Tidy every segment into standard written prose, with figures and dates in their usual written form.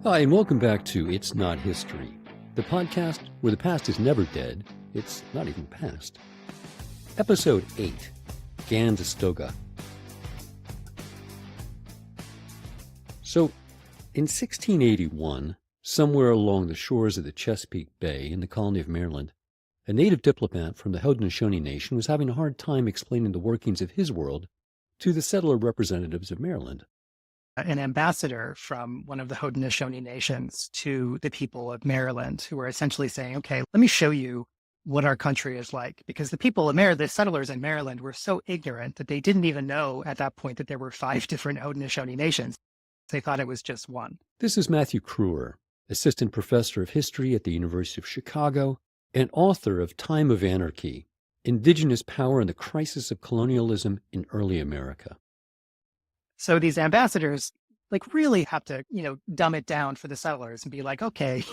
Hi, and welcome back to It's Not History, the podcast where the past is never dead, it's not even past. Episode 8, Gandestoga. So, in 1681, somewhere along the shores of the Chesapeake Bay in the colony of Maryland, a native diplomat from the Haudenosaunee Nation was having a hard time explaining the workings of his world to the settler representatives of Maryland. An ambassador from one of the Haudenosaunee nations to the people of Maryland, who were essentially saying, okay, let me show you what our country is like. Because the people of Maryland, the settlers in Maryland, were so ignorant that they didn't even know at that point that there were 5 different Haudenosaunee nations. They thought it was just one. This is Matthew Kruer, assistant professor of history at the University of Chicago and author of Time of Anarchy, Indigenous Power and the Crisis of Colonialism in Early America. So these ambassadors really have to, dumb it down for the settlers and be like, okay,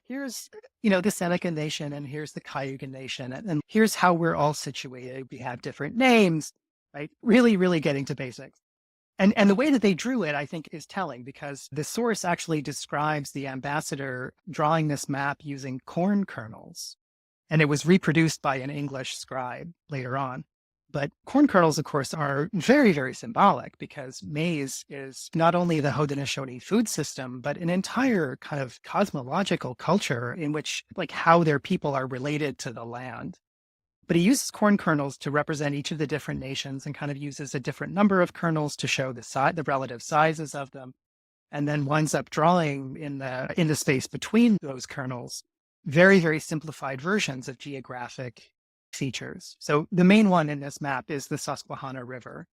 here's, the Seneca Nation and here's the Cayuga Nation. And here's how we're all situated. We have different names, right? Really, really getting to basics. And the way that they drew it, I think, is telling because the source actually describes the ambassador drawing this map using corn kernels. And it was reproduced by an English scribe later on. But corn kernels, of course, are very, very symbolic because maize is not only the Haudenosaunee food system, but an entire kind of cosmological culture in which, how their people are related to the land. But he uses corn kernels to represent each of the different nations and kind of uses a different number of kernels to show the relative sizes of them, and then winds up drawing in the space between those kernels very, very simplified versions of geographic features. So the main one in this map is the Susquehanna River.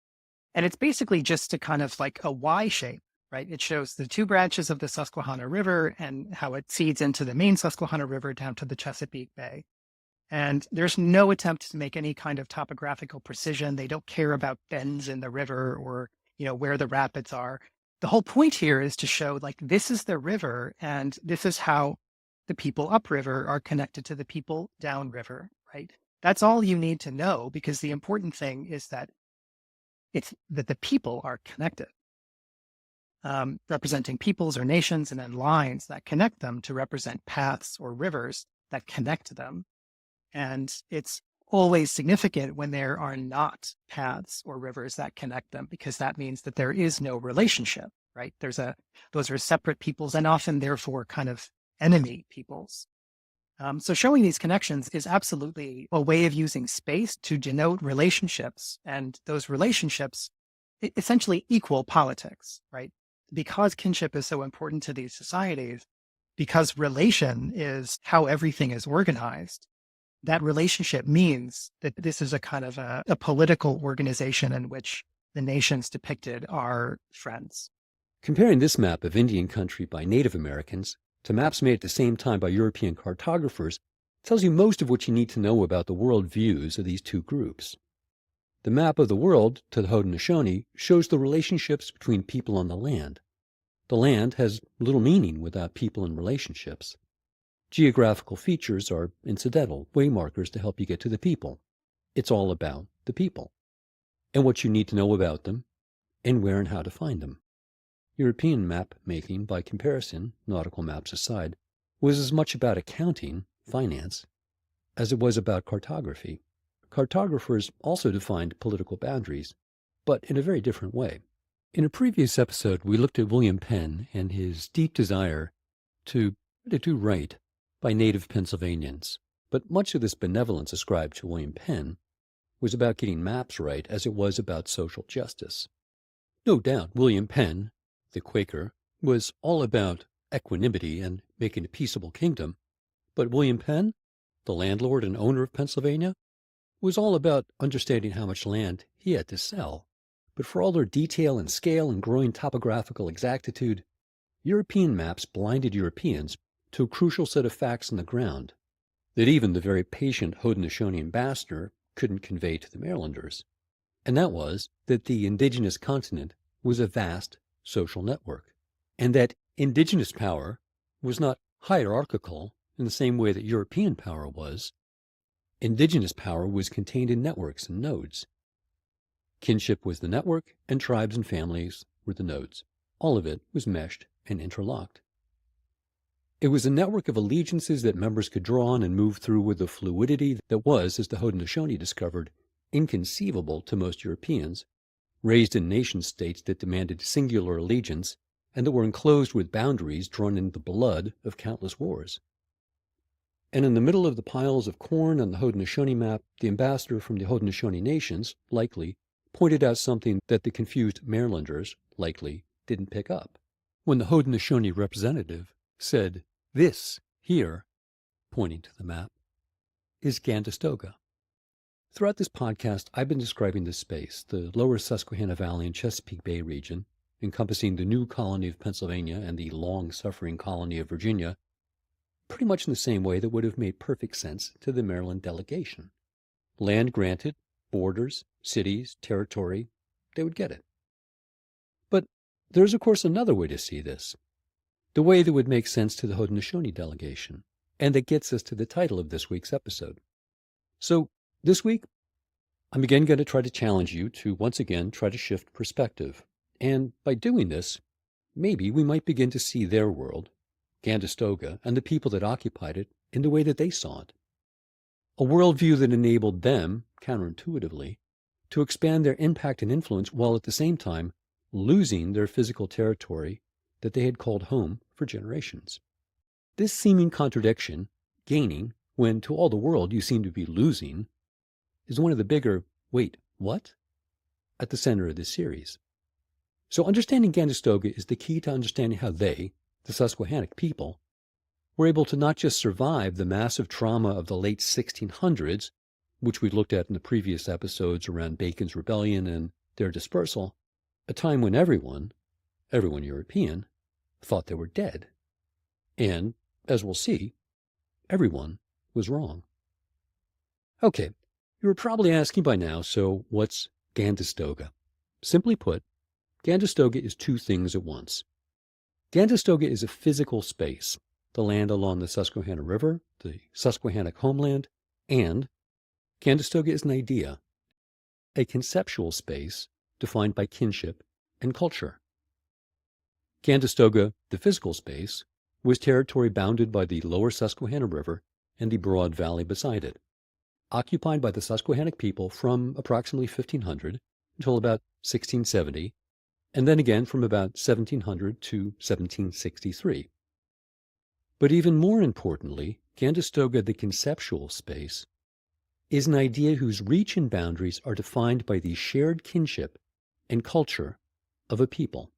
And it's basically just a kind of like a Y shape, right? It shows the 2 branches of the Susquehanna River and how it feeds into the main Susquehanna River down to the Chesapeake Bay. And there's no attempt to make any kind of topographical precision. They don't care about bends in the river or, where the rapids are. The whole point here is to show this is the river and this is how the people upriver are connected to the people downriver, right? That's all you need to know because the important thing is that the people are connected, representing peoples or nations and then lines that connect them to represent paths or rivers that connect them. And it's always significant when there are not paths or rivers that connect them because that means that there is no relationship, right? Those are separate peoples and often therefore kind of enemy peoples. So showing these connections is absolutely a way of using space to denote relationships. And those relationships essentially equal politics, right? Because kinship is so important to these societies, because relation is how everything is organized, that relationship means that this is a kind of a political organization in which the nations depicted are friends. Comparing this map of Indian country by Native Americans to maps made at the same time by European cartographers tells you most of what you need to know about the world views of these 2 groups. The map of the world to the Haudenosaunee shows the relationships between people on the land. The land has little meaning without people and relationships. Geographical features are incidental, waymarkers to help you get to the people. It's all about the people and what you need to know about them and where and how to find them. European map making, by comparison, nautical maps aside, was as much about accounting, finance, as it was about cartography. Cartographers also defined political boundaries, but in a very different way. In a previous episode, we looked at William Penn and his deep desire to do right by native Pennsylvanians. But much of this benevolence ascribed to William Penn was about getting maps right as it was about social justice. No doubt, William Penn, the Quaker, was all about equanimity and making a peaceable kingdom. But William Penn, the landlord and owner of Pennsylvania, was all about understanding how much land he had to sell. But for all their detail and scale and growing topographical exactitude, European maps blinded Europeans to a crucial set of facts on the ground that even the very patient Haudenosaunee ambassador couldn't convey to the Marylanders. And that was that the indigenous continent was a vast social network, and that indigenous power was not hierarchical in the same way that European power was. Indigenous power was contained in networks and nodes. Kinship was the network, and tribes and families were the nodes. All of it was meshed and interlocked. It was a network of allegiances that members could draw on and move through with a fluidity that was, as the Haudenosaunee discovered, inconceivable to most Europeans, raised in nation-states that demanded singular allegiance and that were enclosed with boundaries drawn in the blood of countless wars. And in the middle of the piles of corn on the Haudenosaunee map, the ambassador from the Haudenosaunee nations, likely, pointed out something that the confused Marylanders, likely, didn't pick up. When the Haudenosaunee representative said, "This, here," pointing to the map, is Gandestoga. Throughout this podcast, I've been describing this space, the lower Susquehanna Valley and Chesapeake Bay region, encompassing the new colony of Pennsylvania and the long-suffering colony of Virginia, pretty much in the same way that would have made perfect sense to the Maryland delegation. Land granted, borders, cities, territory, they would get it. But there's, of course, another way to see this, the way that would make sense to the Haudenosaunee delegation, and that gets us to the title of this week's episode. So, this week, I'm again going to try to challenge you to once again try to shift perspective. And by doing this, maybe we might begin to see their world, Gandestoga, and the people that occupied it in the way that they saw it. A worldview that enabled them, counterintuitively, to expand their impact and influence while at the same time losing their physical territory that they had called home for generations. This seeming contradiction, gaining, when to all the world you seem to be losing, is one of the bigger, wait, what? At the center of this series. So understanding Gandestoga is the key to understanding how they, the Susquehannock people, were able to not just survive the massive trauma of the late 1600s, which we looked at in the previous episodes around Bacon's Rebellion and their dispersal, a time when everyone European, thought they were dead. And, as we'll see, everyone was wrong. Okay, you were probably asking by now, so what's Gandestoga? Simply put, Gandestoga is two things at once. Gandestoga is a physical space, the land along the Susquehanna River, the Susquehannock homeland, and Gandestoga is an idea, a conceptual space defined by kinship and culture. Gandestoga, the physical space, was territory bounded by the lower Susquehanna River and the broad valley beside it, occupied by the Susquehannock people from approximately 1500 until about 1670, and then again from about 1700 to 1763. But even more importantly, Gandestoga, the conceptual space, is an idea whose reach and boundaries are defined by the shared kinship and culture of a people,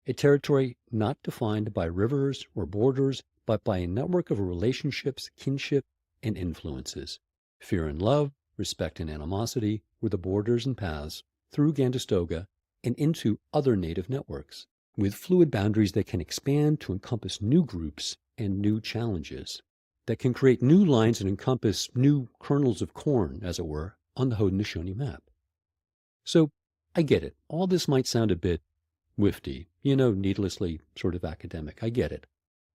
a territory not defined by rivers or borders, but by a network of relationships, kinship, and influences. Fear and love, respect and animosity were the borders and paths through Gandestoga and into other native networks, with fluid boundaries that can expand to encompass new groups and new challenges, that can create new lines and encompass new kernels of corn, as it were, on the Haudenosaunee map. So, I get it. All this might sound a bit wifty, needlessly sort of academic. I get it.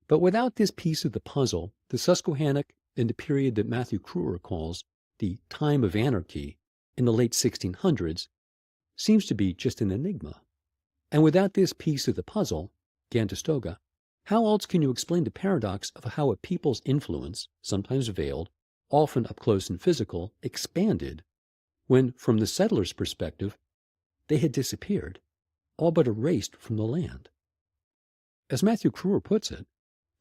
But without this piece of the puzzle, the Susquehannock, in the period that Matthew Kruer calls the time of anarchy in the late 1600s, seems to be just an enigma. And without this piece of the puzzle, Gandestoga, how else can you explain the paradox of how a people's influence, sometimes veiled, often up close and physical, expanded, when, from the settlers' perspective, they had disappeared, all but erased from the land? As Matthew Kruer puts it,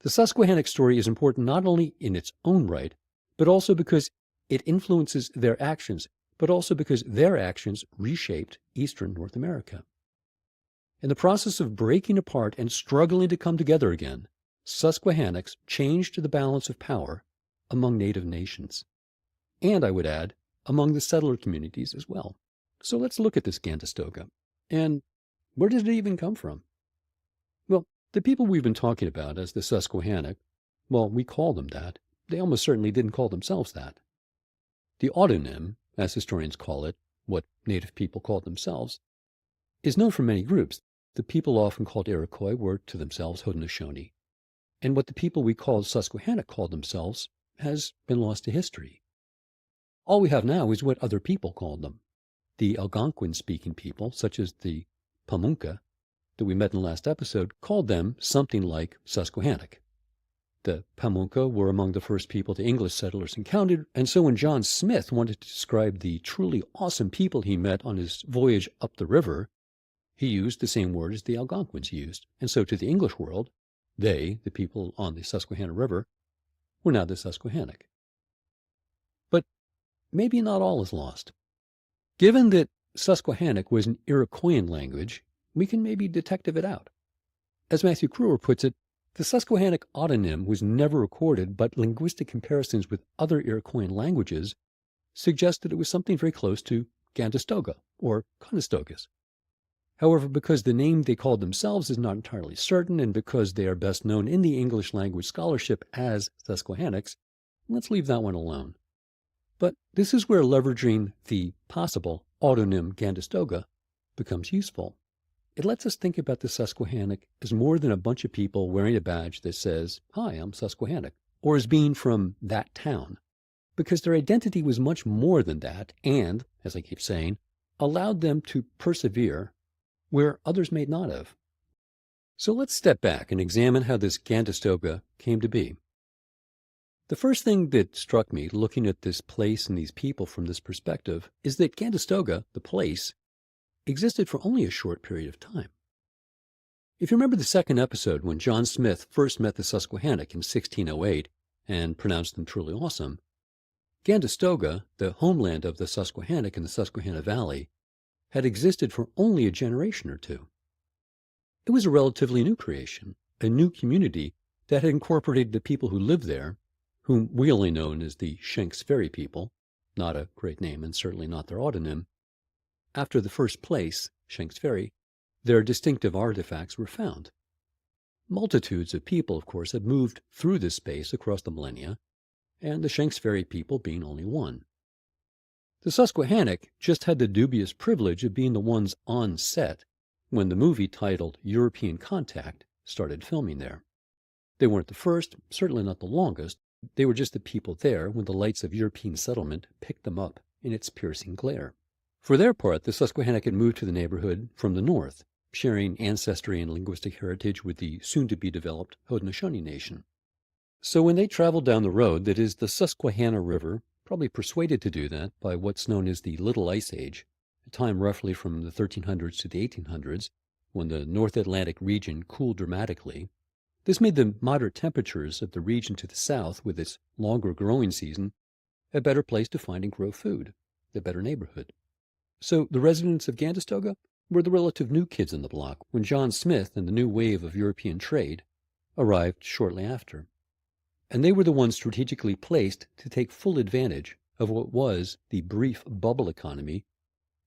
the Susquehannock story is important not only in its own right, but also because it influences their actions, but also because their actions reshaped eastern North America. In the process of breaking apart and struggling to come together again, Susquehannocks changed the balance of power among native nations. And, I would add, among the settler communities as well. So let's look at this Gandestoga. And where did it even come from? Well, the people we've been talking about as the Susquehannock, well, we call them that. They almost certainly didn't call themselves that. The autonym, as historians call it, what native people called themselves, is known from many groups. The people often called Iroquois were to themselves Haudenosaunee. And what the people we call Susquehannock called themselves has been lost to history. All we have now is what other people called them. The Algonquin-speaking people, such as the Pamunkka, that we met in the last episode, called them something like Susquehannock. The Pamunkka were among the first people the English settlers encountered, and so when John Smith wanted to describe the truly awesome people he met on his voyage up the river, he used the same word as the Algonquins used. And so to the English world, they, the people on the Susquehanna River, were now the Susquehannock. But maybe not all is lost. Given that Susquehannock was an Iroquoian language, we can maybe detective it out. As Matthew Kruer puts it, the Susquehannock autonym was never recorded, but linguistic comparisons with other Iroquoian languages suggest that it was something very close to Gandestoga or Conestogas. However, because the name they called themselves is not entirely certain, and because they are best known in the English language scholarship as Susquehannocks, let's leave that one alone. But this is where leveraging the possible autonym Gandestoga becomes useful. It lets us think about the Susquehannock as more than a bunch of people wearing a badge that says, "Hi, I'm Susquehannock," or as being from that town, because their identity was much more than that and, as I keep saying, allowed them to persevere where others may not have. So let's step back and examine how this Gandestoga came to be. The first thing that struck me looking at this place and these people from this perspective is that Gandestoga, the place, existed for only a short period of time. If you remember the second episode when John Smith first met the Susquehannock in 1608 and pronounced them truly awesome, Gandestoga, the homeland of the Susquehannock in the Susquehanna Valley, had existed for only a generation or two. It was a relatively new creation, a new community that had incorporated the people who lived there, whom we only know as the Shanks Ferry people, not a great name and certainly not their autonym. After the first place, Shanks Ferry, their distinctive artifacts were found. Multitudes of people, of course, had moved through this space across the millennia, and the Shanks Ferry people being only one. The Susquehannock just had the dubious privilege of being the ones on set when the movie titled European Contact started filming there. They weren't the first, certainly not the longest. They were just the people there when the lights of European settlement picked them up in its piercing glare. For their part, the Susquehannock had moved to the neighborhood from the north, sharing ancestry and linguistic heritage with the soon-to-be-developed Haudenosaunee Nation. So when they traveled down the road that is the Susquehanna River, probably persuaded to do that by what's known as the Little Ice Age, a time roughly from the 1300s to the 1800s, when the North Atlantic region cooled dramatically, this made the moderate temperatures of the region to the south, with its longer growing season, a better place to find and grow food, a better neighborhood. So the residents of Gandestoga were the relative new kids in the block when John Smith and the new wave of European trade arrived shortly after. And they were the ones strategically placed to take full advantage of what was the brief bubble economy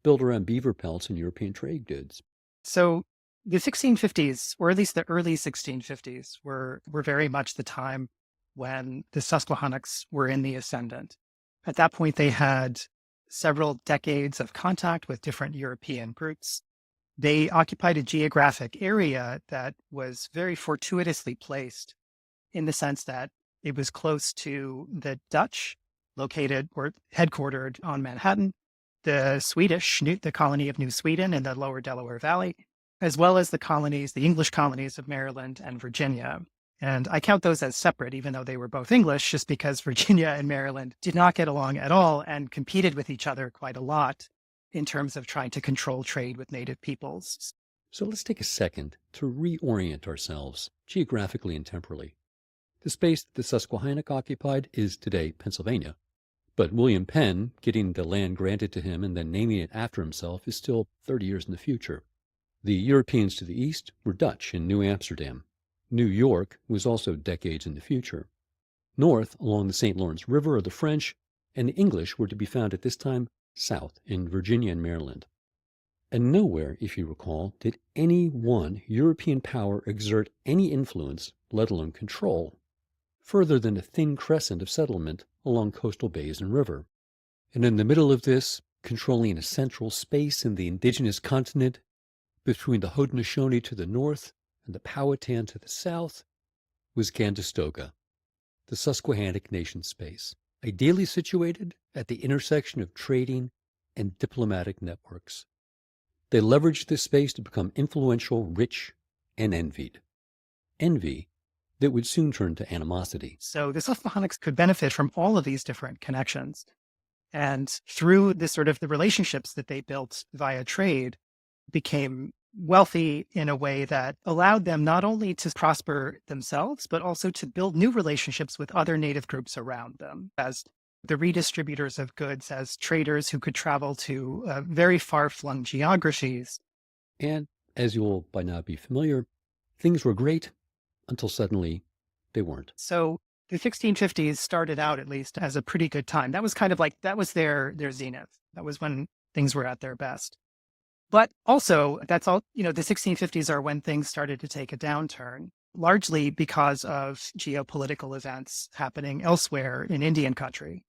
built around beaver pelts and European trade goods. So the 1650s, or at least the early 1650s, were very much the time when the Susquehannocks were in the ascendant. At that point, they had several decades of contact with different European groups. They occupied a geographic area that was very fortuitously placed in the sense that it was close to the Dutch, located or headquartered on Manhattan, the Swedish, the colony of New Sweden in the lower Delaware Valley, as well as the English colonies of Maryland and Virginia. And I count those as separate, even though they were both English, just because Virginia and Maryland did not get along at all and competed with each other quite a lot in terms of trying to control trade with native peoples. So let's take a second to reorient ourselves geographically and temporally. The space that the Susquehannock occupied is today Pennsylvania, but William Penn getting the land granted to him and then naming it after himself is still 30 years in the future. The Europeans to the east were Dutch in New Amsterdam. New York was also decades in the future. North, along the St. Lawrence River, are the French, and the English were to be found at this time south in Virginia and Maryland. And nowhere, if you recall, did any one European power exert any influence, let alone control, further than a thin crescent of settlement along coastal bays and river. And in the middle of this, controlling a central space in the indigenous continent, between the Haudenosaunee to the north and the Powhatan to the south, was Gandestoga, the Susquehannock nation space, ideally situated at the intersection of trading and diplomatic networks. They leveraged this space to become influential, rich, and envied. Envy, that would soon turn to animosity. So the Susquehannocks could benefit from all of these different connections. And through this sort of the relationships that they built via trade, became wealthy in a way that allowed them not only to prosper themselves, but also to build new relationships with other native groups around them as the redistributors of goods, as traders who could travel to very far-flung geographies. And as you'll by now be familiar, things were great until suddenly they weren't. So the 1650s started out at least as a pretty good time. That was kind of like, that was their zenith. That was when things were at their best. But also, that's all, the 1650s are when things started to take a downturn, largely because of geopolitical events happening elsewhere in Indian country.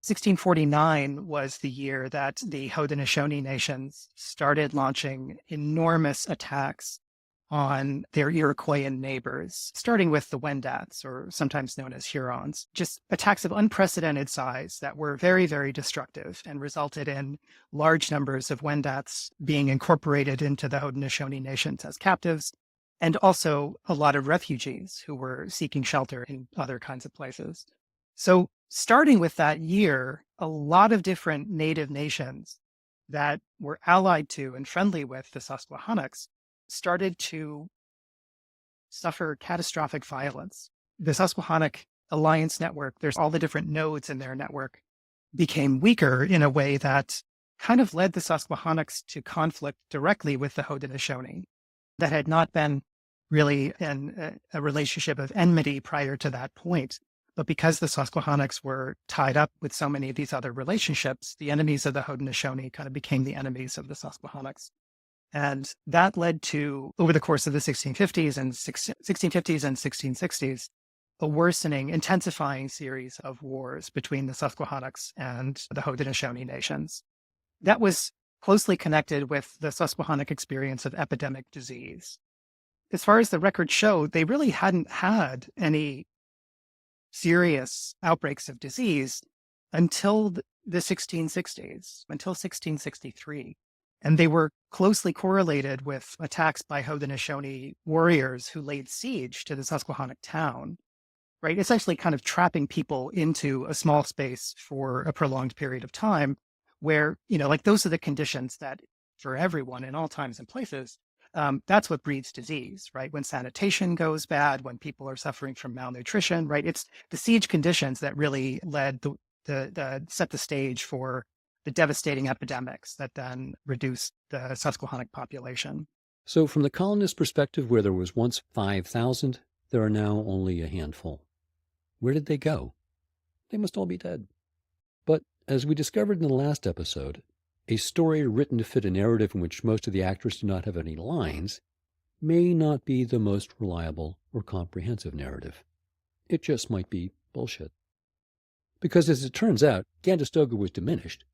1649 was the year that the Haudenosaunee nations started launching enormous attacks on their Iroquoian neighbors, starting with the Wendat, or sometimes known as Hurons. Just attacks of unprecedented size that were very, very destructive and resulted in large numbers of Wendats being incorporated into the Haudenosaunee nations as captives, and also a lot of refugees who were seeking shelter in other kinds of places. So starting with that year, a lot of different native nations that were allied to and friendly with the Susquehannocks started to suffer catastrophic violence. The Susquehannock alliance network, there's all the different nodes in their network, became weaker in a way that kind of led the Susquehannocks to conflict directly with the Haudenosaunee that had not been really in a relationship of enmity prior to that point. But because the Susquehannocks were tied up with so many of these other relationships, the enemies of the Haudenosaunee kind of became the enemies of the Susquehannocks. And that led to, over the course of the 1650s and 1660s, a worsening, intensifying series of wars between the Susquehannocks and the Haudenosaunee nations. That was closely connected with the Susquehannock experience of epidemic disease. As far as the records show, they really hadn't had any serious outbreaks of disease until the 1660s, until 1663. And they were closely correlated with attacks by Haudenosaunee warriors who laid siege to the Susquehannock town, right? Essentially kind of trapping people into a small space for a prolonged period of time where, like those are the conditions that for everyone in all times and places, that's what breeds disease, right? When sanitation goes bad, when people are suffering from malnutrition, right? It's the siege conditions that really led set the stage for the devastating epidemics that then reduced the Susquehannock population. So from the colonist perspective, where there was once 5,000, there are now only a handful. Where did they go? They must all be dead. But as we discovered in the last episode, a story written to fit a narrative in which most of the actors do not have any lines may not be the most reliable or comprehensive narrative. It just might be bullshit. Because as it turns out, Gandestoga was diminished,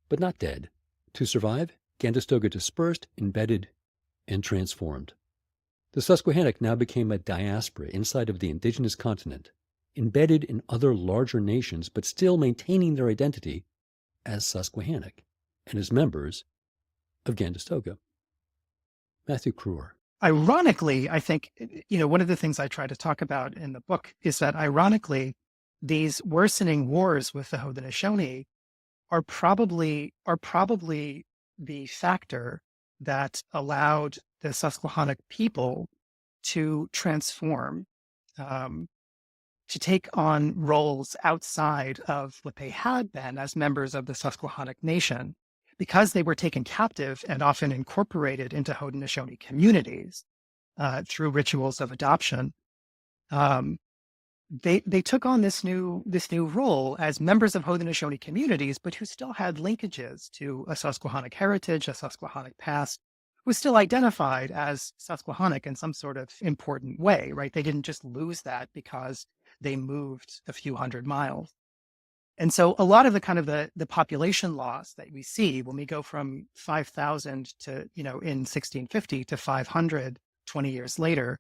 but not dead. To survive, Gandestoga dispersed, embedded, and transformed. The Susquehannock now became a diaspora inside of the indigenous continent, embedded in other larger nations, but still maintaining their identity as Susquehannock and as members of Gandestoga. Matthew Kruer. Ironically, I think, one of the things I try to talk about in the book is that ironically, these worsening wars with the Haudenosaunee are probably the factor that allowed the Susquehannock people to transform, to take on roles outside of what they had been as members of the Susquehannock Nation, because they were taken captive and often incorporated into Haudenosaunee communities through rituals of adoption. They took on this new role as members of Haudenosaunee communities, but who still had linkages to a Susquehannock heritage, a Susquehannock past, who still identified as Susquehannock in some sort of important way, right? They didn't just lose that because they moved a few hundred miles. And so a lot of the kind of the population loss that we see when we go from 5,000 to, in 1650 to 500 20 years later,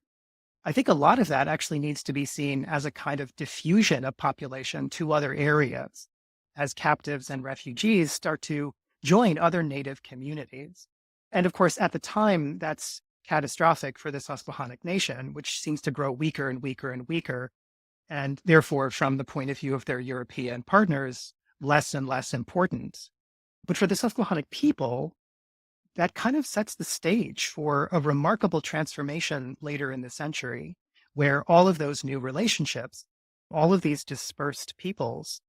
I think a lot of that actually needs to be seen as a kind of diffusion of population to other areas as captives and refugees start to join other native communities. And of course, at the time, that's catastrophic for the Susquehannock Nation, which seems to grow weaker and weaker and weaker, and therefore, from the point of view of their European partners, less and less important. But for the Susquehannock people, that kind of sets the stage for a remarkable transformation later in the century, where all of those new relationships, all of these dispersed peoples,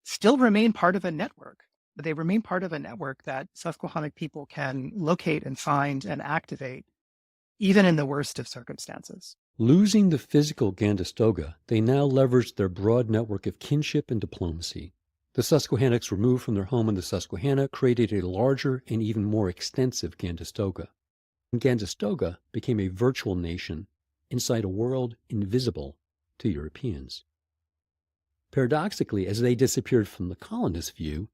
still remain part of a network. But they remain part of a network that Susquehannock people can locate and find and activate, even in the worst of circumstances. Losing the physical Gandestoga, they now leveraged their broad network of kinship and diplomacy. The Susquehannocks removed from their home in the Susquehanna created a larger and even more extensive Gandestoga. And Gandestoga became a virtual nation inside a world invisible to Europeans. Paradoxically, as they disappeared from the colonists' view,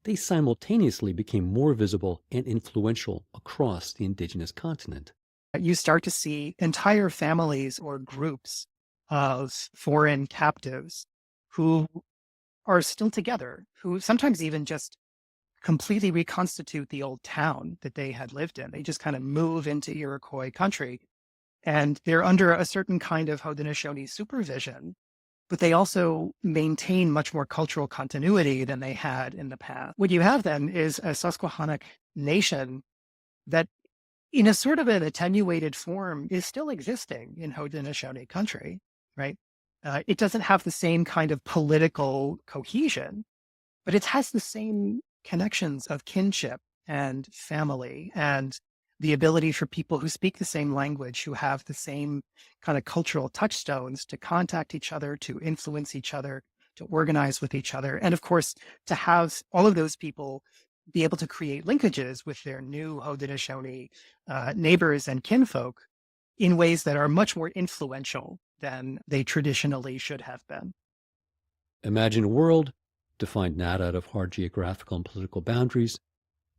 they simultaneously became more visible and influential across the indigenous continent. You start to see entire families or groups of foreign captives who are still together, who sometimes even just completely reconstitute the old town that they had lived in. They just kind of move into Iroquois country, and they're under a certain kind of Haudenosaunee supervision, but they also maintain much more cultural continuity than they had in the past. What you have then is a Susquehannock nation that, in a sort of an attenuated form, is still existing in Haudenosaunee country, right? It doesn't have the same kind of political cohesion, but it has the same connections of kinship and family and the ability for people who speak the same language, who have the same kind of cultural touchstones, to contact each other, to influence each other, to organize with each other. And of course, to have all of those people be able to create linkages with their new Haudenosaunee neighbors and kinfolk in ways that are much more influential than they traditionally should have been. Imagine a world defined not out of hard geographical and political boundaries,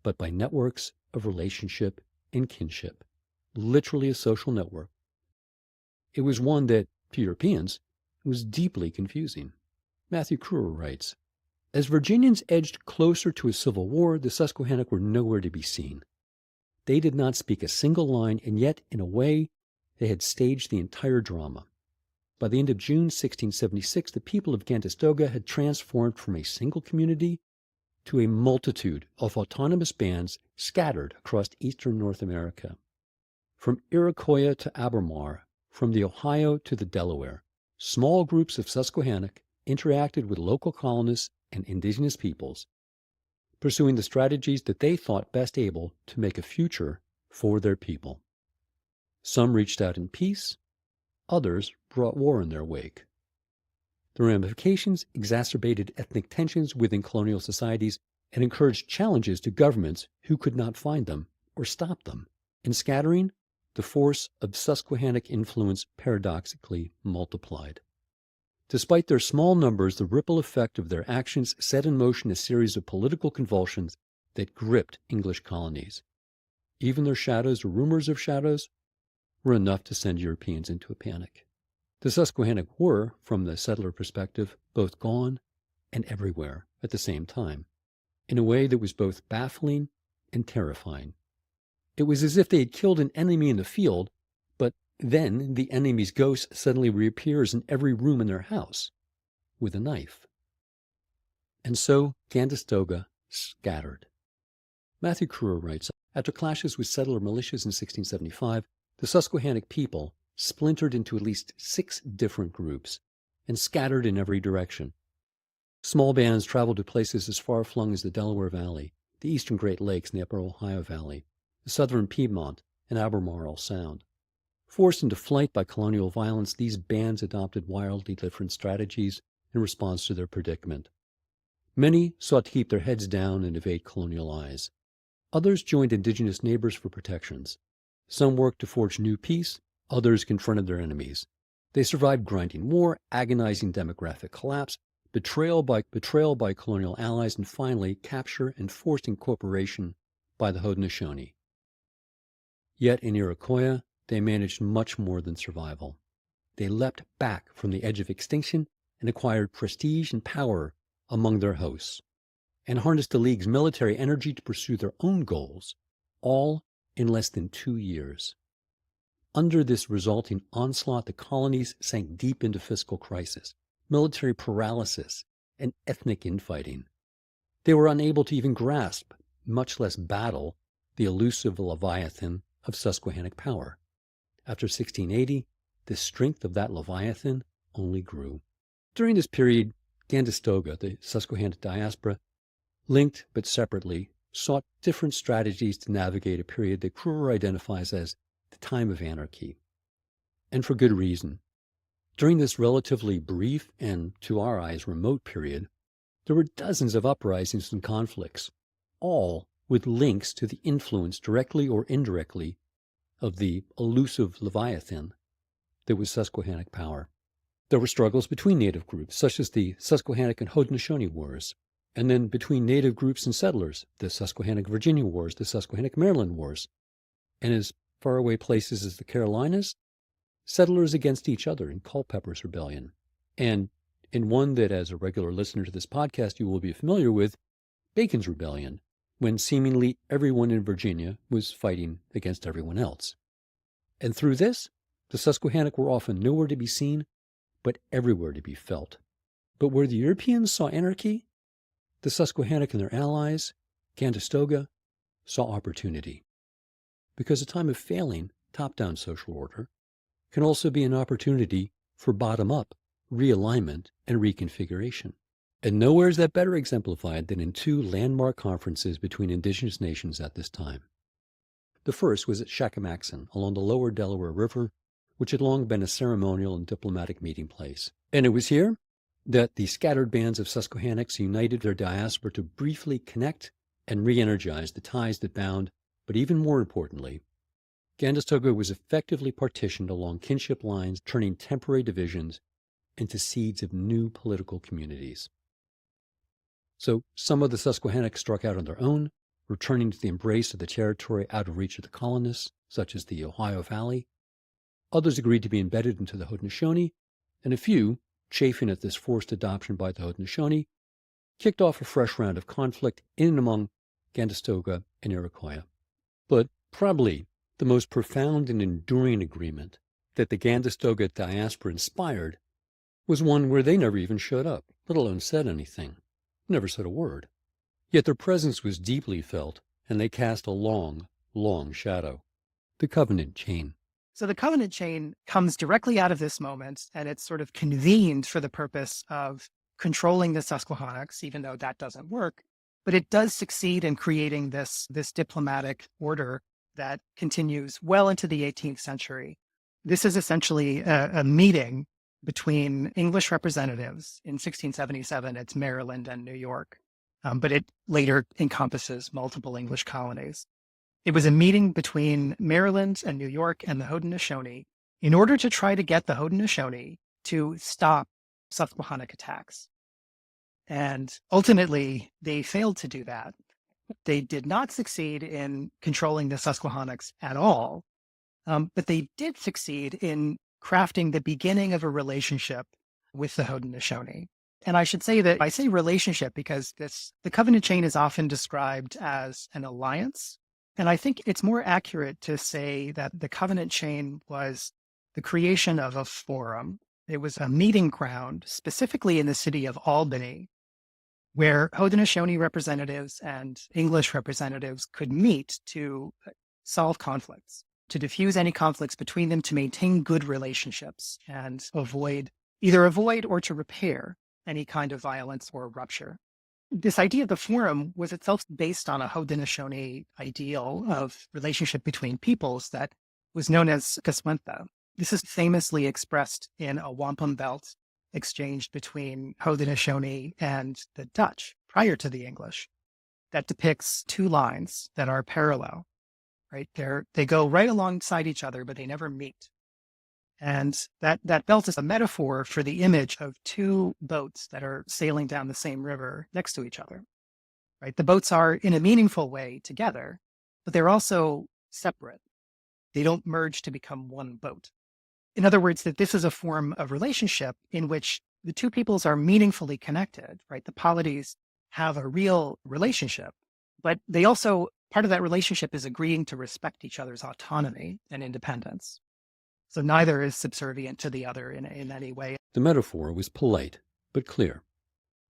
but by networks of relationship and kinship, literally a social network. It was one that, to Europeans, was deeply confusing. Matthew Kruer writes, as Virginians edged closer to a civil war, the Susquehannock were nowhere to be seen. They did not speak a single line, and yet, in a way, they had staged the entire drama. By the end of June 1676, the people of Gandestoga had transformed from a single community to a multitude of autonomous bands scattered across eastern North America. From Iroquois to Albemarle, from the Ohio to the Delaware, small groups of Susquehannock interacted with local colonists and indigenous peoples, pursuing the strategies that they thought best able to make a future for their people. Some reached out in peace, others brought war in their wake. The ramifications exacerbated ethnic tensions within colonial societies and encouraged challenges to governments who could not find them or stop them. In scattering, the force of Susquehannock influence paradoxically multiplied. Despite their small numbers, the ripple effect of their actions set in motion a series of political convulsions that gripped English colonies. Even their shadows or rumors of shadows were enough to send Europeans into a panic. The Susquehannock were, from the settler perspective, both gone and everywhere at the same time, in a way that was both baffling and terrifying. It was as if they had killed an enemy in the field, but then the enemy's ghost suddenly reappears in every room in their house with a knife. And so Gandestoga scattered. Matthew Kruer writes, after clashes with settler militias in 1675, the Susquehannock people splintered into at least 6 different groups and scattered in every direction. Small bands traveled to places as far-flung as the Delaware Valley, the eastern Great Lakes and the upper Ohio Valley, the southern Piedmont and Albemarle Sound. Forced into flight by colonial violence, these bands adopted wildly different strategies in response to their predicament. Many sought to keep their heads down and evade colonial eyes. Others joined indigenous neighbors for protections. Some worked to forge new peace, others confronted their enemies. They survived grinding war, agonizing demographic collapse, betrayal by colonial allies, and finally capture and forced incorporation by the Haudenosaunee. Yet in Iroquois, they managed much more than survival. They leapt back from the edge of extinction and acquired prestige and power among their hosts, and harnessed the League's military energy to pursue their own goals, all in less than 2 years. Under this resulting onslaught, the colonies sank deep into fiscal crisis, military paralysis, and ethnic infighting. They were unable to even grasp, much less battle, the elusive leviathan of Susquehannock power. After 1680, the strength of that leviathan only grew. During this period, Gandestoga, the Susquehannock diaspora, linked but separately, sought different strategies to navigate a period that Kruger identifies as the time of anarchy. And for good reason. During this relatively brief and, to our eyes, remote period, there were dozens of uprisings and conflicts, all with links to the influence, directly or indirectly, of the elusive Leviathan that was Susquehannock power. There were struggles between native groups, such as the Susquehannock and Haudenosaunee Wars, and then between native groups and settlers, the Susquehannock-Virginia Wars, the Susquehannock-Maryland Wars, and as far away places as the Carolinas, settlers against each other in Culpeper's Rebellion. And in one that, as a regular listener to this podcast, you will be familiar with, Bacon's Rebellion, when seemingly everyone in Virginia was fighting against everyone else. And through this, the Susquehannock were often nowhere to be seen, but everywhere to be felt. But where the Europeans saw anarchy, the Susquehannock and their allies, Gandestoga, saw opportunity. Because a time of failing top-down social order can also be an opportunity for bottom-up realignment and reconfiguration. And nowhere is that better exemplified than in two landmark conferences between indigenous nations at this time. The first was at Shakamaxon along the lower Delaware River, which had long been a ceremonial and diplomatic meeting place. And it was here that the scattered bands of Susquehannocks united their diaspora to briefly connect and re-energize the ties that bound, but even more importantly, Gandestoga was effectively partitioned along kinship lines, turning temporary divisions into seeds of new political communities. So some of the Susquehannocks struck out on their own, returning to the embrace of the territory out of reach of the colonists, such as the Ohio Valley. Others agreed to be embedded into the Haudenosaunee, and a few, chafing at this forced adoption by the Haudenosaunee, kicked off a fresh round of conflict in and among Gandestoga and Iroquois. But probably the most profound and enduring agreement that the Gandestoga diaspora inspired was one where they never even showed up, let alone said anything, never said a word. Yet their presence was deeply felt, and they cast a long, long shadow. The covenant chain. So the covenant chain comes directly out of this moment, and it's sort of convened for the purpose of controlling the Susquehannocks, even though that doesn't work. But it does succeed in creating this diplomatic order that continues well into the 18th century. This is essentially a meeting between English representatives. In 1677, it's Maryland and New York, but it later encompasses multiple English colonies. It was a meeting between Maryland and New York and the Haudenosaunee in order to try to get the Haudenosaunee to stop Susquehannock attacks. And ultimately, they failed to do that. They did not succeed in controlling the Susquehannocks at all, but they did succeed in crafting the beginning of a relationship with the Haudenosaunee. And I should say that I say relationship because the covenant chain is often described as an alliance. And I think it's more accurate to say that the covenant chain was the creation of a forum. It was a meeting ground, specifically in the city of Albany, where Haudenosaunee representatives and English representatives could meet to solve conflicts, to diffuse any conflicts between them, to maintain good relationships and either avoid or to repair any kind of violence or rupture. This idea of the forum was itself based on a Haudenosaunee ideal of relationship between peoples that was known as Caswentha. This is famously expressed in a wampum belt exchanged between Haudenosaunee and the Dutch prior to the English that depicts two lines that are parallel, right? They go right alongside each other, but they never meet. And that belt is a metaphor for the image of two boats that are sailing down the same river next to each other, right? The boats are in a meaningful way together, but they're also separate. They don't merge to become one boat. In other words, that this is a form of relationship in which the two peoples are meaningfully connected, right? The polities have a real relationship, but they also, part of that relationship is agreeing to respect each other's autonomy and independence. So neither is subservient to the other in any way. The metaphor was polite, but clear.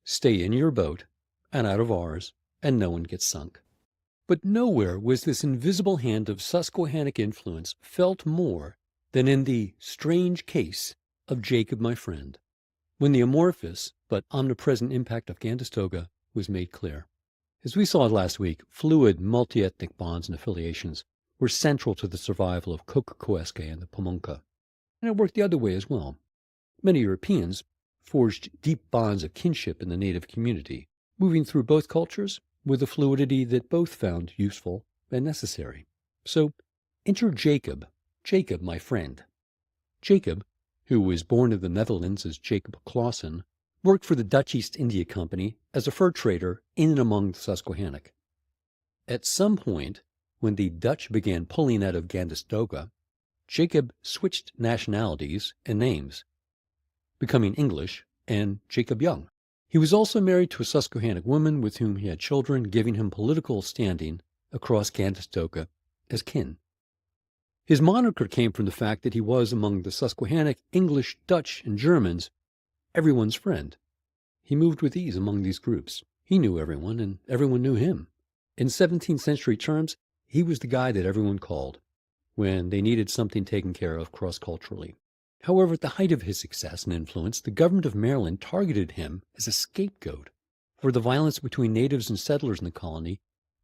Stay in your boat and out of ours, and no one gets sunk. But nowhere was this invisible hand of Susquehannock influence felt more than in the strange case of Jacob, my friend, when the amorphous but omnipresent impact of Gandestoga was made clear. As we saw last week, fluid multi-ethnic bonds and affiliations were central to the survival of Cococoesque and the Pamunka. And it worked the other way as well. Many Europeans forged deep bonds of kinship in the native community, moving through both cultures with a fluidity that both found useful and necessary. So enter Jacob, my friend. Jacob, who was born in the Netherlands as Jacob Clausen, worked for the Dutch East India Company as a fur trader in and among the Susquehannock. At some point, when the Dutch began pulling out of Gandestoga, Jacob switched nationalities and names, becoming English and Jacob Young. He was also married to a Susquehannock woman with whom he had children, giving him political standing across Gandestoga as kin. His moniker came from the fact that he was, among the Susquehannock, English, Dutch, and Germans, everyone's friend. He moved with ease among these groups. He knew everyone, and everyone knew him. In 17th century terms, he was the guy that everyone called when they needed something taken care of cross-culturally. However, at the height of his success and influence, the government of Maryland targeted him as a scapegoat for the violence between natives and settlers in the colony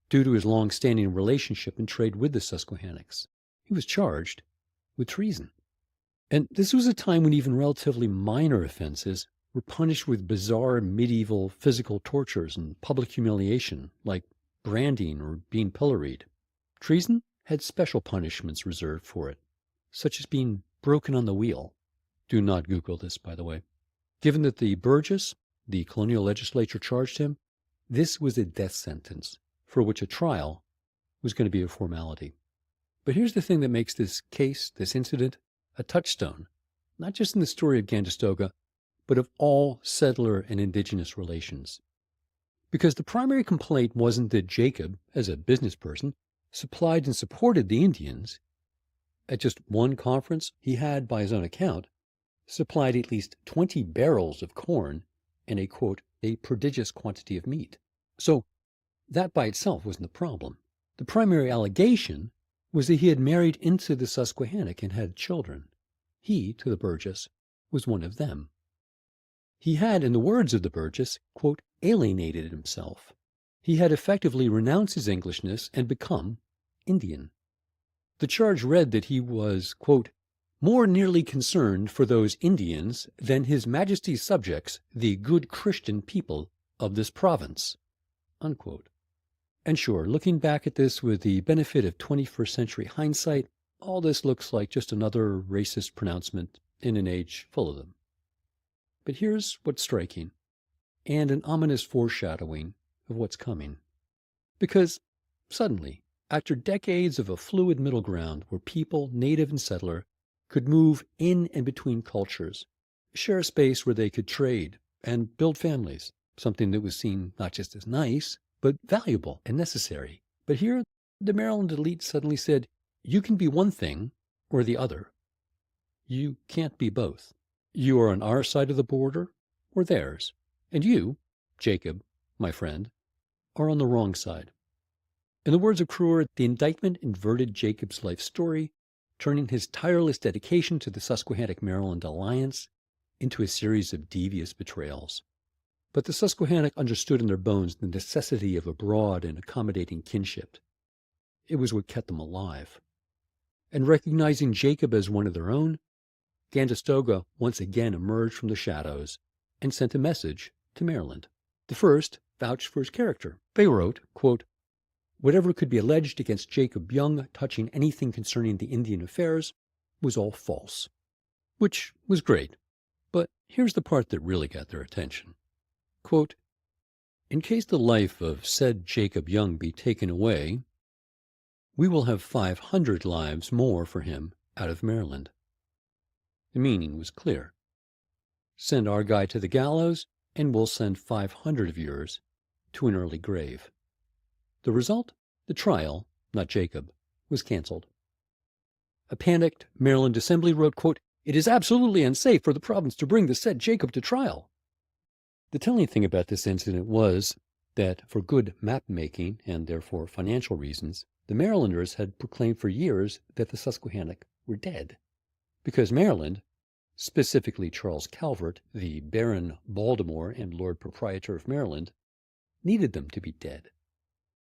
due to his long-standing relationship and trade with the Susquehannocks. He was charged with treason. And this was a time when even relatively minor offenses were punished with bizarre medieval physical tortures and public humiliation, like branding or being pilloried. Treason had special punishments reserved for it, such as being broken on the wheel. Do not Google this, by the way. Given that the Burgess, the colonial legislature, charged him, this was a death sentence for which a trial was going to be a formality. But here's the thing that makes this case, this incident, a touchstone, not just in the story of Gandestoga, but of all settler and indigenous relations. Because the primary complaint wasn't that Jacob, as a business person, supplied and supported the Indians. At just one conference, he had, by his own account, supplied at least 20 barrels of corn and a, quote, a prodigious quantity of meat. So that by itself wasn't the problem. The primary allegation was that he had married into the Susquehannock and had children. He, to the Burgess, was one of them. He had, in the words of the Burgess, quote, alienated himself. He had effectively renounced his Englishness and become Indian. The charge read that he was, quote, more nearly concerned for those Indians than His Majesty's subjects, the good Christian people of this province, unquote. And sure, looking back at this with the benefit of 21st century hindsight, all this looks like just another racist pronouncement in an age full of them. But here's what's striking, and an ominous foreshadowing of what's coming. Because suddenly, after decades of a fluid middle ground where people, native and settler, could move in and between cultures, share a space where they could trade and build families, something that was seen not just as nice, but valuable and necessary. But here, the Maryland elite suddenly said, you can be one thing or the other. You can't be both. You are on our side of the border or theirs. And you, Jacob, my friend, are on the wrong side. In the words of Kruer, the indictment inverted Jacob's life story, turning his tireless dedication to the Susquehannock-Maryland alliance into a series of devious betrayals. But the Susquehannock understood in their bones the necessity of a broad and accommodating kinship. It was what kept them alive. And recognizing Jacob as one of their own, Gandestoga once again emerged from the shadows and sent a message to Maryland. The first vouched for his character. They wrote, quote, whatever could be alleged against Jacob Young touching anything concerning the Indian affairs was all false. Which was great. But here's the part that really got their attention. Quote, in case the life of said Jacob Young be taken away, we will have 500 lives more for him out of Maryland. The meaning was clear. Send our guy to the gallows, and we'll send 500 of yours to an early grave. The result? The trial, not Jacob, was canceled. A panicked Maryland Assembly wrote, quote, "It is absolutely unsafe for the province to bring the said Jacob to trial." The telling thing about this incident was that for good map-making and therefore financial reasons, the Marylanders had proclaimed for years that the Susquehannock were dead, because Maryland, specifically Charles Calvert, the Baron Baltimore and Lord Proprietor of Maryland, needed them to be dead,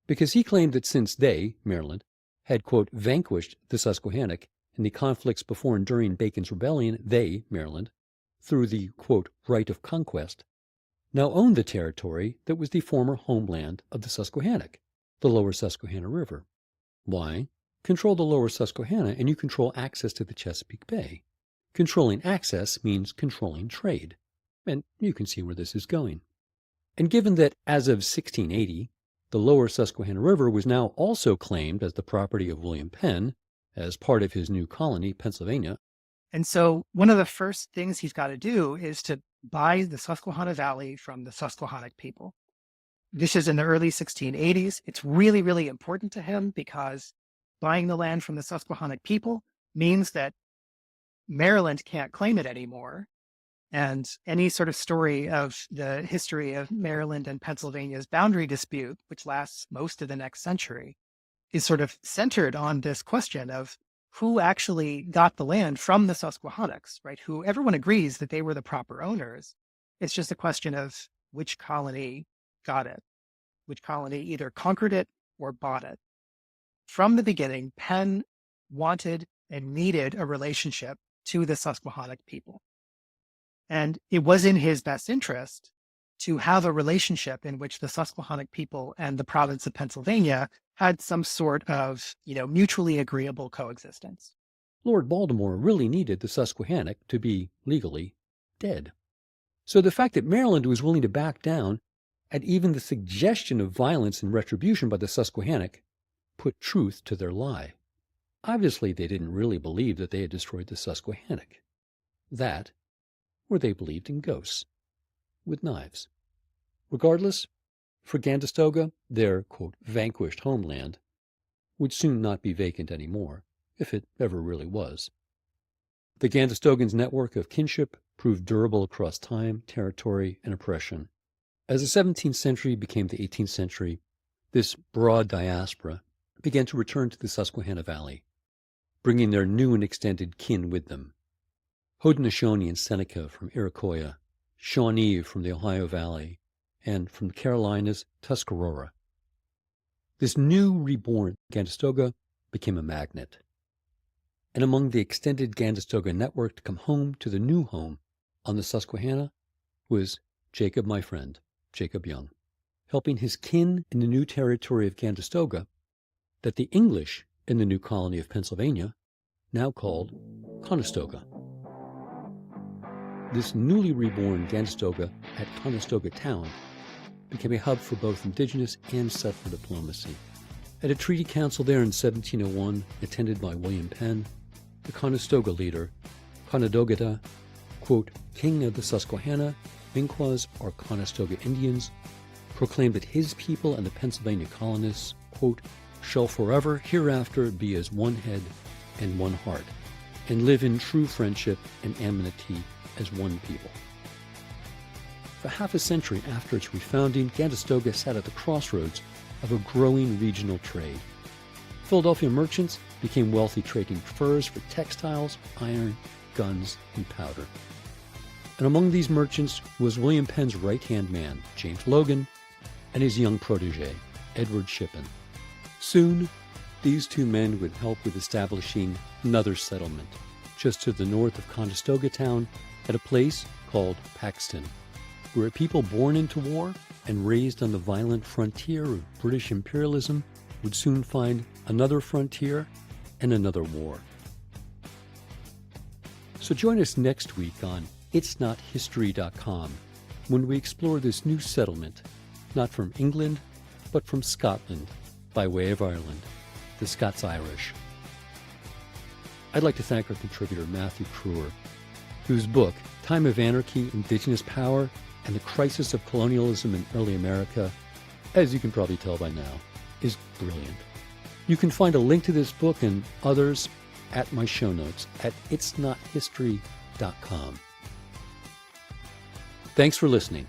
because he claimed that since they, Maryland, had, quote, vanquished the Susquehannock in the conflicts before and during Bacon's Rebellion, they, Maryland, through the, quote, right of conquest, now owned the territory that was the former homeland of the Susquehannock, the lower Susquehanna River. Why? Control the lower Susquehanna and you control access to the Chesapeake Bay. Controlling access means controlling trade. And you can see where this is going. And given that as of 1680, the lower Susquehanna River was now also claimed as the property of William Penn as part of his new colony, Pennsylvania. And so one of the first things he's got to do is to buy the Susquehanna Valley from the Susquehannock people. This is in the early 1680s. It's really, really important to him because buying the land from the Susquehannock people means that Maryland can't claim it anymore. And any sort of story of the history of Maryland and Pennsylvania's boundary dispute, which lasts most of the next century, is sort of centered on this question of who actually got the land from the Susquehannocks, right? Who everyone agrees that they were the proper owners. It's just a question of which colony got it, which colony either conquered it or bought it. From the beginning, Penn wanted and needed a relationship to the Susquehannock people. And it was in his best interest to have a relationship in which the Susquehannock people and the province of Pennsylvania had some sort of, mutually agreeable coexistence. Lord Baltimore really needed the Susquehannock to be legally dead. So the fact that Maryland was willing to back down at even the suggestion of violence and retribution by the Susquehannock put truth to their lie. Obviously, they didn't really believe that they had destroyed the Susquehannock. That, or they believed in ghosts with knives. Regardless, for Gandestoga, their, quote, vanquished homeland would soon not be vacant anymore, if it ever really was. The Gandestogans' network of kinship proved durable across time, territory, and oppression. As the 17th century became the 18th century, this broad diaspora began to return to the Susquehanna Valley, bringing their new and extended kin with them. Haudenosaunee and Seneca from Iroquois, Shawnee from the Ohio Valley, and from the Carolinas, Tuscarora. This new reborn Gandestoga became a magnet. And among the extended Gandestoga network to come home to the new home on the Susquehanna was Jacob, my friend, Jacob Young, helping his kin in the new territory of Gandestoga that the English in the new colony of Pennsylvania now called Conestoga. This newly reborn Gandestoga at Conestoga town became a hub for both indigenous and settler diplomacy. At a treaty council there in 1701, attended by William Penn, the Conestoga leader, Conedogata, quote, King of the Susquehanna, Minquas or Conestoga Indians, proclaimed that his people and the Pennsylvania colonists, quote, shall forever hereafter be as one head and one heart, and live in true friendship and amity as one people. For half a century after its refounding, Gandestoga sat at the crossroads of a growing regional trade. Philadelphia merchants became wealthy trading furs for textiles, iron, guns, and powder. And among these merchants was William Penn's right-hand man, James Logan, and his young protege, Edward Shippen. Soon, these two men would help with establishing another settlement, just to the north of Conestoga town, at a place called Paxton, where a people born into war and raised on the violent frontier of British imperialism would soon find another frontier and another war. So join us next week on It'sNotHistory.com when we explore this new settlement, not from England, but from Scotland, by way of Ireland, the Scots-Irish. I'd like to thank our contributor, Matthew Kruer, whose book, Time of Anarchy, Indigenous Power, and the Crisis of Colonialism in Early America, as you can probably tell by now, is brilliant. You can find a link to this book and others at my show notes at itsnothistory.com. Thanks for listening.